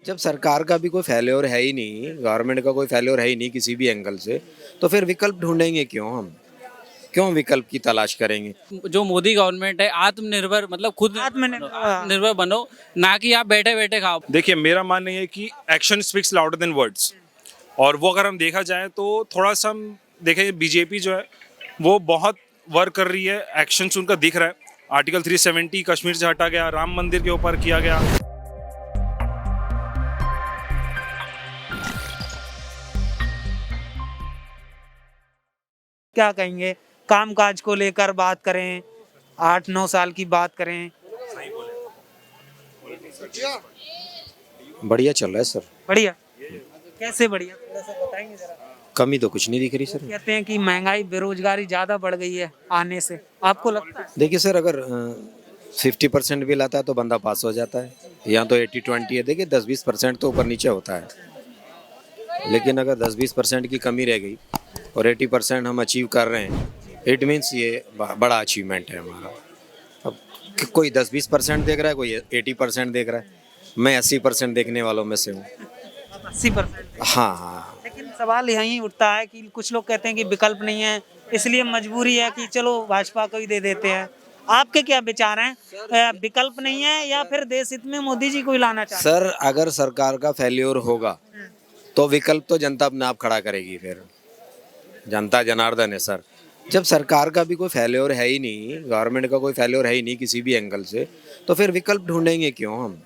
जब सरकार का भी कोई फेल्योर है ही नहीं, गवर्नमेंट का कोई फेल्योर है ही नहीं किसी भी एंगल से, तो फिर विकल्प ढूंढेंगे क्यों हम? क्यों विकल्प की तलाश करेंगे? जो मोदी गवर्नमेंट है आत्मनिर्भर मतलब खुद आत्मनिर्भर बनो, ना कि आप बैठे बैठे खाओ। देखिए, मेरा मानना ये है कि action speaks louder than words. और वो अगर हम देखा जाए तो थोड़ा सा हम देखें, बीजेपी जो है वो बहुत वर्क कर रही है, एक्शन उनका दिख रहा है। आर्टिकल 370 कश्मीर से हटा गया, राम मंदिर के ऊपर किया गया। क्या कहेंगे कामकाज को लेकर बात करें, 8-9 साल की बात करें? बढ़िया चल रहा है सर। बढ़िया। कैसे बढ़िया, थोड़ा सा बताएंगे जरा। कमी तो कुछ नहीं दिख रही सर। कहते हैं कि महंगाई बेरोजगारी ज्यादा बढ़ गई है आने से, आपको लगता है? देखिए सर, अगर 50% भी लाता है तो बंदा पास हो जाता है, या तो 80-20 है। देखिए 10-20% तो ऊपर नीचे होता है, लेकिन अगर 10-20% की कमी रह गई और 80% हम अचीव कर रहे हैं, इट मीन्स ये बड़ा अचीवमेंट है हमारा। अब कोई 10-20% देख रहा है, कोई 80% देख रहा है, मैं 80% देखने वालों में से हूँ। 80%। हाँ हाँ। लेकिन सवाल यही उठता है कि कुछ लोग कहते हैं कि विकल्प नहीं है, इसलिए मजबूरी है कि चलो भाजपा को ही दे देते हैं। आपके क्या विचार हैं? विकल्प नहीं है या फिर देश हित में मोदी जी को ही लाना चाहते सर, अगर सरकार का फेल्योर होगा तो विकल्प तो जनता अपने आप खड़ा करेगी। फिर जनता जनार्दन है सर। जब सरकार का भी कोई फेल्योर है ही नहीं, गवर्नमेंट का कोई फेल्योर है ही नहीं किसी भी एंगल से, तो फिर विकल्प ढूंढेंगे क्यों हम?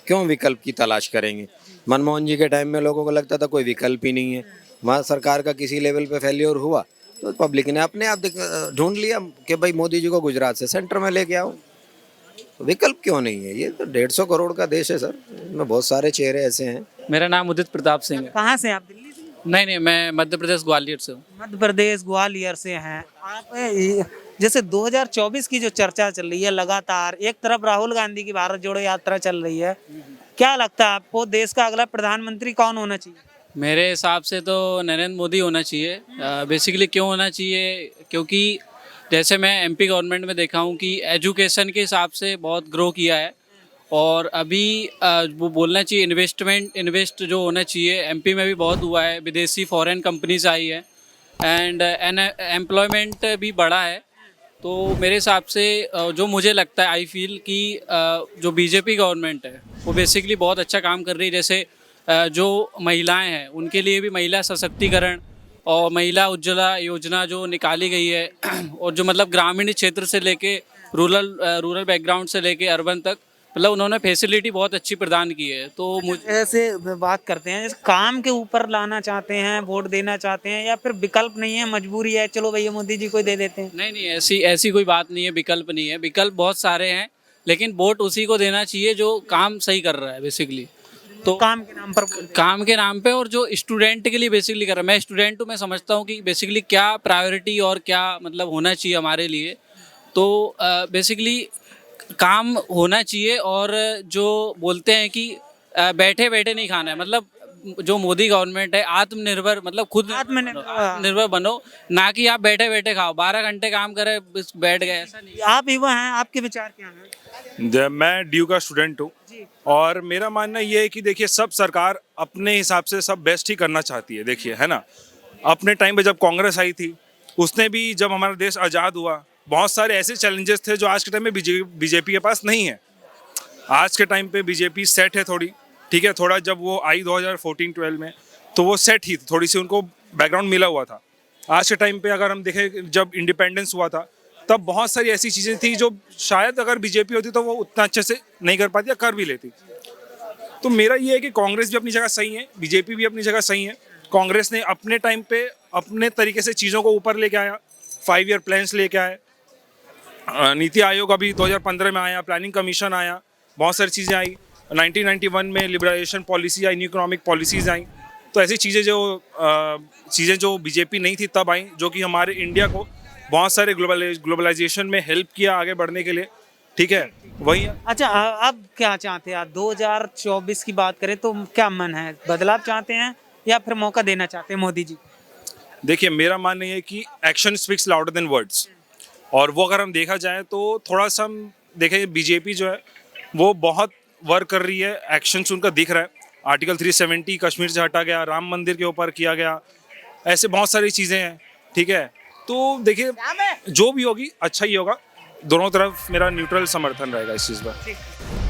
क्यों विकल्प की तलाश करेंगे? मनमोहन जी के टाइम में लोगों को लगता था कोई विकल्प ही नहीं है। वहाँ सरकार का किसी लेवल पे फेल्योर हुआ तो पब्लिक ने अपने आप ढूंढ लिया कि भाई मोदी जी को गुजरात से सेंटर में लेके आओ। तो विकल्प क्यों नहीं है? ये तो 150 करोड़ का देश है सर, इसमें बहुत सारे चेहरे ऐसे हैं। मेरा नाम उदित प्रताप सिंह है। कहाँ से आप? दिल्ली से? नहीं नहीं, मैं मध्य प्रदेश ग्वालियर से हूँ। मध्य प्रदेश ग्वालियर से हैं आप। जैसे 2024 की जो चर्चा चल रही है लगातार, एक तरफ राहुल गांधी की भारत जोड़ो यात्रा चल रही है, क्या लगता है आपको देश का अगला प्रधानमंत्री कौन होना चाहिए? मेरे हिसाब से तो नरेंद्र मोदी होना चाहिए। बेसिकली क्यों होना चाहिए, क्योंकि जैसे मैं एमपी गवर्नमेंट में देखा हूँ कि एजुकेशन के हिसाब से बहुत ग्रो किया है। और अभी वो बोलना चाहिए इन्वेस्ट जो होना चाहिए, एमपी में भी बहुत हुआ है, विदेशी फॉरेन कंपनीज आई है एंड एम्प्लॉयमेंट भी बढ़ा है। तो मेरे हिसाब से जो मुझे लगता है, आई फील कि जो बीजेपी गवर्नमेंट है वो बेसिकली बहुत अच्छा काम कर रही है। जैसे जो महिलाएं हैं उनके लिए भी महिला सशक्तिकरण और महिला उज्ज्वला योजना जो निकाली गई है और जो मतलब ग्रामीण क्षेत्र से लेके रूरल बैकग्राउंड से लेके अर्बन तक, मतलब उन्होंने फैसिलिटी बहुत अच्छी प्रदान की है। तो मुझे ऐसे बात करते हैं, जैसे काम के ऊपर लाना चाहते हैं, वोट देना चाहते हैं, या फिर विकल्प नहीं है मजबूरी है चलो भैया मोदी जी को ही दे देते हैं? नहीं नहीं, ऐसी ऐसी कोई बात नहीं है, विकल्प नहीं है। विकल्प बहुत सारे हैं, लेकिन वोट उसी को देना चाहिए जो काम सही कर रहा है बेसिकली। तो काम के नाम पर काम के नाम पे और जो स्टूडेंट के लिए बेसिकली कर रहा है। मैं स्टूडेंट हूँ, मैं समझता हूँ कि बेसिकली क्या प्रायोरिटी और क्या मतलब होना चाहिए हमारे लिए। तो बेसिकली काम होना चाहिए। और जो बोलते हैं कि बैठे बैठे नहीं खाना है, मतलब जो मोदी गवर्नमेंट है आत्मनिर्भर मतलब खुद निर्भर बनो, ना कि आप बैठे बैठे खाओ, 12 घंटे काम करे बस बैठ गए, ऐसा नहीं। आप युवा हैं, आपके विचार क्या हैं? मैं ड्यू का स्टूडेंट हूँ और मेरा मानना ये है कि देखिए, सब सरकार अपने हिसाब से सब बेस्ट ही करना चाहती है। देखिए, है ना, अपने टाइम पे जब कांग्रेस आई थी, उसने भी जब हमारा देश आज़ाद हुआ, बहुत सारे ऐसे चैलेंजेस थे जो आज के टाइम में बीजेपी के पास नहीं है। आज के टाइम पे बीजेपी सेट है थोड़ी, ठीक है। थोड़ा जब वो आई 2014-12 में तो वो सेट ही थोड़ी सी उनको बैकग्राउंड मिला हुआ था। आज के टाइम पे अगर हम देखें, जब इंडिपेंडेंस हुआ था तब बहुत सारी ऐसी चीज़ें थी जो शायद अगर बीजेपी होती तो वो उतना अच्छे से नहीं कर पाती या कर भी लेती। तो मेरा ये है कि कांग्रेस भी अपनी जगह सही है, बीजेपी भी अपनी जगह सही है। कांग्रेस ने अपने टाइम पे अपने तरीके से चीज़ों को ऊपर लेके आया, 5 ईयर प्लान्स लेके आए, नीति आयोग अभी 2015 में आया, प्लानिंग कमीशन आया, बहुत सारी चीज़ें आई। 1991 में लिबरलाइजेशन पॉलिसी आई, न्यू इकोनॉमिक पॉलिसीज़ आई। तो ऐसी चीज़ें जो बीजेपी नहीं थी तब आई, जो कि हमारे इंडिया को बहुत सारे ग्लोबलाइजेशन में हेल्प किया आगे बढ़ने के लिए, ठीक है। वही अच्छा, अब क्या चाहते हैं आप? 2024 की बात करें तो क्या मन है, बदलाव चाहते हैं या फिर मौका देना चाहते हैं मोदी जी? देखिए, मेरा मानना ये है कि action speaks louder than words. और वो अगर हम देखा जाए तो थोड़ा सा हम देखें, बीजेपी जो है वो बहुत वर्क कर रही है, एक्शन उनका दिख रहा है। आर्टिकल 370 कश्मीर से हटा गया, राम मंदिर के ऊपर किया गया, ऐसे बहुत सारी चीज़ें हैं, ठीक है। तो देखिए जो भी होगी अच्छा ही होगा, दोनों तरफ मेरा न्यूट्रल समर्थन रहेगा इस चीज़ पर।